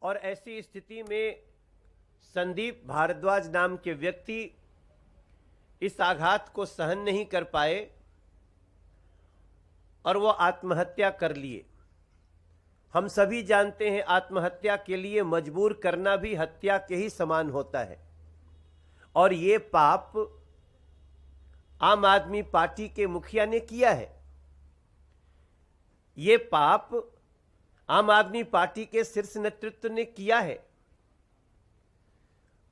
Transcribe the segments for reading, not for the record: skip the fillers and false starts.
और ऐसी स्थिति में संदीप भारद्वाज नाम के व्यक्ति इस आघात को सहन नहीं कर पाए और वो आत्महत्या कर लिए। हम सभी जानते हैं आत्महत्या के लिए मजबूर करना भी हत्या के ही समान होता है, और ये पाप आम आदमी पार्टी के मुखिया ने किया है। ये पाप आम आदमी पार्टी के शीर्ष नेतृत्व ने किया है।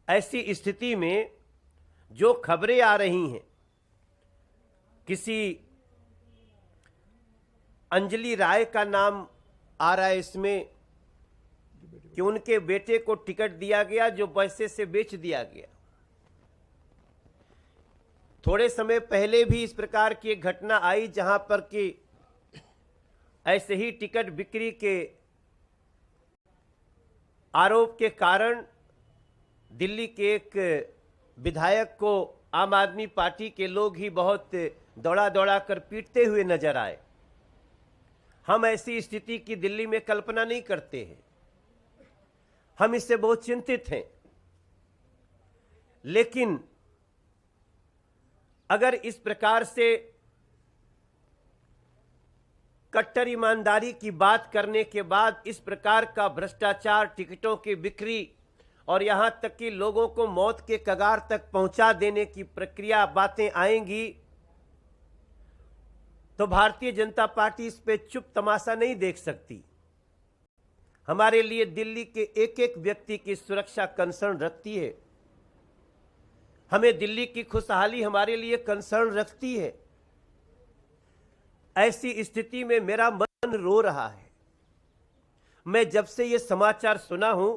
ऐसी स्थिति में जो खबरें आ रही हैं किसी अंजलि राय का नाम आ रहा है इसमें कि उनके बेटे को टिकट दिया गया जो पैसे से बेच दिया गया। थोड़े समय पहले भी इस प्रकार की एक घटना आई जहां पर कि ऐसे ही टिकट बिक्री के आरोप के कारण दिल्ली के एक विधायक को आम आदमी पार्टी के लोग ही बहुत दौड़ा दौड़ा कर पीटते हुए नजर आए। हम ऐसी स्थिति की दिल्ली में कल्पना नहीं करते हैं, हम इससे बहुत चिंतित हैं। लेकिन अगर इस प्रकार से कट्टर ईमानदारी की बात करने के बाद इस प्रकार का भ्रष्टाचार, टिकटों की बिक्री और यहां तक कि लोगों को मौत के कगार तक पहुंचा देने की प्रक्रिया बातें आएंगी, तो भारतीय जनता पार्टी इस पे चुप तमाशा नहीं देख सकती। हमारे लिए दिल्ली के एक एक व्यक्ति की सुरक्षा कंसर्न रखती है। हमें दिल्ली की खुशहाली हमारे लिए कंसर्न रखती है। ऐसी स्थिति में मेरा मन रो रहा है। मैं जब से ये समाचार सुना हूं,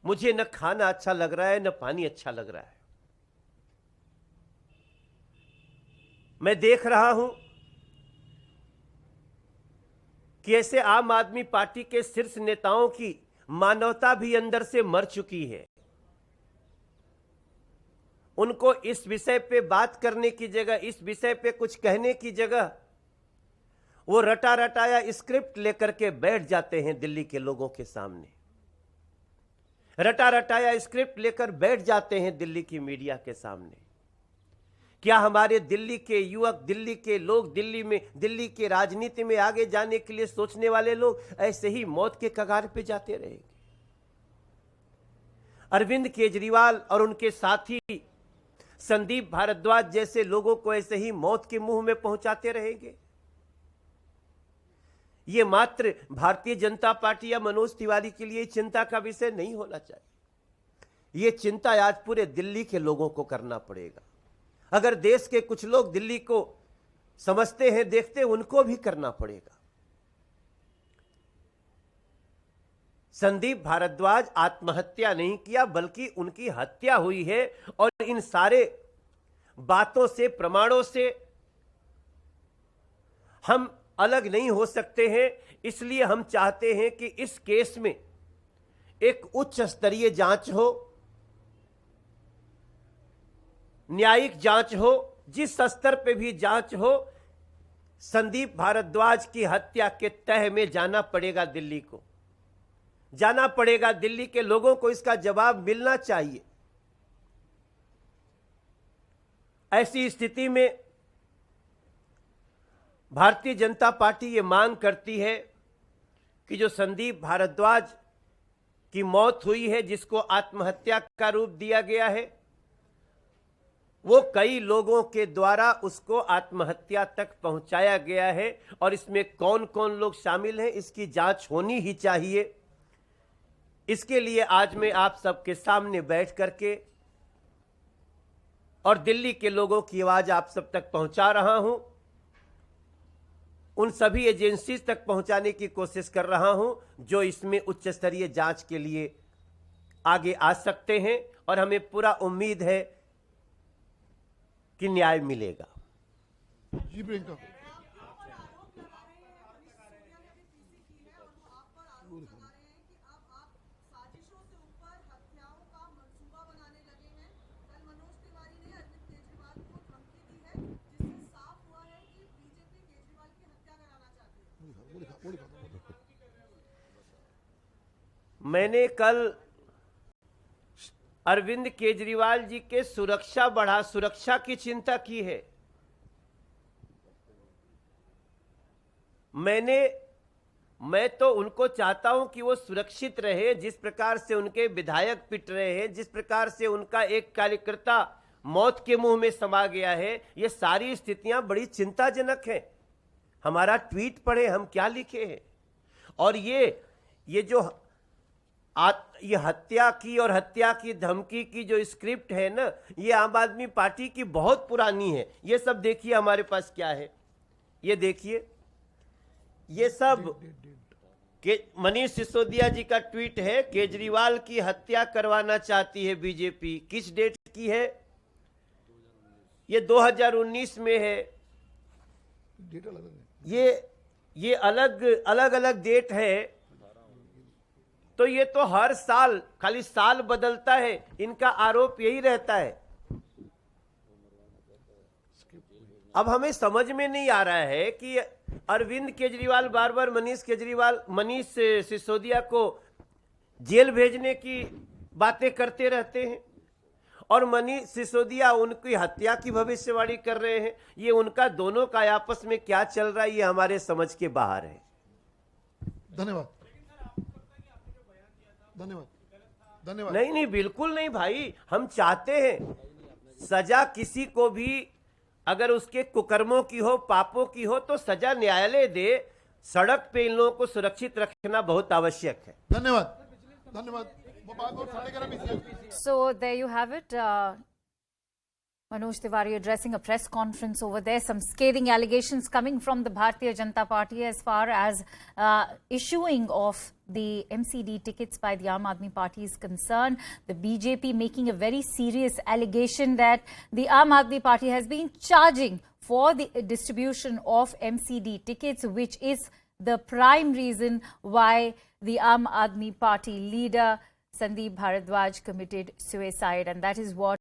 मुझे न खाना अच्छा लग रहा है न पानी अच्छा लग रहा है। मैं देख रहा हूं कि ऐसे आम आदमी पार्टी के शीर्ष नेताओं की मानवता भी अंदर से मर चुकी है। उनको इस विषय पे बात करने की जगह, इस विषय पे कुछ कहने की जगह वो रटा रटाया स्क्रिप्ट लेकर के बैठ जाते हैं दिल्ली के लोगों के सामने। रटा रटाया स्क्रिप्ट लेकर बैठ जाते हैं दिल्ली की मीडिया के सामने। क्या हमारे दिल्ली के युवक, दिल्ली के लोग, दिल्ली के राजनीति में आगे जाने के लिए सोचने वाले लोग ऐसे ही मौत के कगार पे जाते रहेंगे? अरविंद केजरीवाल और उनके साथी संदीप भारद्वाज जैसे लोगों को ऐसे ही मौत के मुंह में पहुंचाते रहेंगे? यह मात्र भारतीय जनता पार्टी या मनोज तिवारी के लिए चिंता का विषय नहीं होना चाहिए। यह चिंता आज पूरे दिल्ली के लोगों को करना पड़ेगा। अगर देश के कुछ लोग दिल्ली को समझते हैं, देखते हैं, उनको भी करना पड़ेगा। संदीप भारद्वाज आत्महत्या नहीं किया बल्कि उनकी हत्या हुई है, और इन सारे बातों से, प्रमाणों से हम अलग नहीं हो सकते हैं। इसलिए हम चाहते हैं कि इस केस में एक उच्च स्तरीय जांच हो, न्यायिक जांच हो, जिस स्तर पे भी जांच हो। संदीप भारद्वाज की हत्या के तह में जाना पड़ेगा दिल्ली को, जाना पड़ेगा दिल्ली के लोगों को। इसका जवाब मिलना चाहिए। ऐसी स्थिति में भारतीय जनता पार्टी ये मांग करती है कि जो संदीप भारद्वाज की मौत हुई है, जिसको आत्महत्या का रूप दिया गया है, वो कई लोगों के द्वारा उसको आत्महत्या तक पहुंचाया गया है, और इसमें कौन कौन लोग शामिल हैं इसकी जांच होनी ही चाहिए। इसके लिए आज मैं आप सबके सामने बैठ करके और दिल्ली के लोगों की आवाज आप सब तक पहुंचा रहा हूं। उन सभी एजेंसी तक पहुंचाने की कोशिश कर रहा हूं जो इसमें उच्च स्तरीय जांच के लिए आगे आ सकते हैं, और हमें पूरा उम्मीद है कि न्याय मिलेगा। जी प्रियंका, मैंने कल अरविंद केजरीवाल जी के सुरक्षा की चिंता की है। मैं तो उनको चाहता हूं कि वो सुरक्षित रहे। जिस प्रकार से उनके विधायक पिट रहे हैं, जिस प्रकार से उनका एक कार्यकर्ता मौत के मुंह में समा गया है, ये सारी स्थितियां बड़ी चिंताजनक हैं। हमारा ट्वीट पढ़े, हम क्या लिखे हैं। और ये जो ये हत्या की धमकी की जो स्क्रिप्ट है ना, ये आम आदमी पार्टी की बहुत पुरानी है। ये सब देखिए हमारे पास क्या है, ये देखिए, ये सब मनीष सिसोदिया जी का ट्वीट है। केजरीवाल की हत्या करवाना चाहती है बीजेपी। किस डेट की है? ये 2019 में है। डेट अलग है। ये अलग अलग डेट है। तो ये तो हर साल खाली साल बदलता है, इनका आरोप यही रहता है। अब हमें समझ में नहीं आ रहा है कि अरविंद केजरीवाल बार बार मनीष सिसोदिया को जेल भेजने की बातें करते रहते हैं और मनीष सिसोदिया उनकी हत्या की भविष्यवाणी कर रहे हैं। ये उनका दोनों का आपस में क्या चल रहा है, ये हमारे समझ के बाहर है। धन्यवाद। धन्यवाद। नहीं, बिल्कुल नहीं भाई। हम चाहते हैं सजा किसी को भी अगर उसके कुकर्मों की हो, पापों की हो, तो सजा न्यायालय दे। सड़क पे इन लोगों को सुरक्षित रखना बहुत आवश्यक है। धन्यवाद। So there you have it. Manoj Tiwari addressing a press conference over there. Some scathing allegations coming from the Bharatiya Janata Party as far as issuing of the MCD tickets by the Aam Aadmi Party is concerned. The BJP making a very serious allegation that the Aam Aadmi Party has been charging for the distribution of MCD tickets, which is the prime reason why the Aam Aadmi Party leader Sandeep Bharadwaj committed suicide. And that is what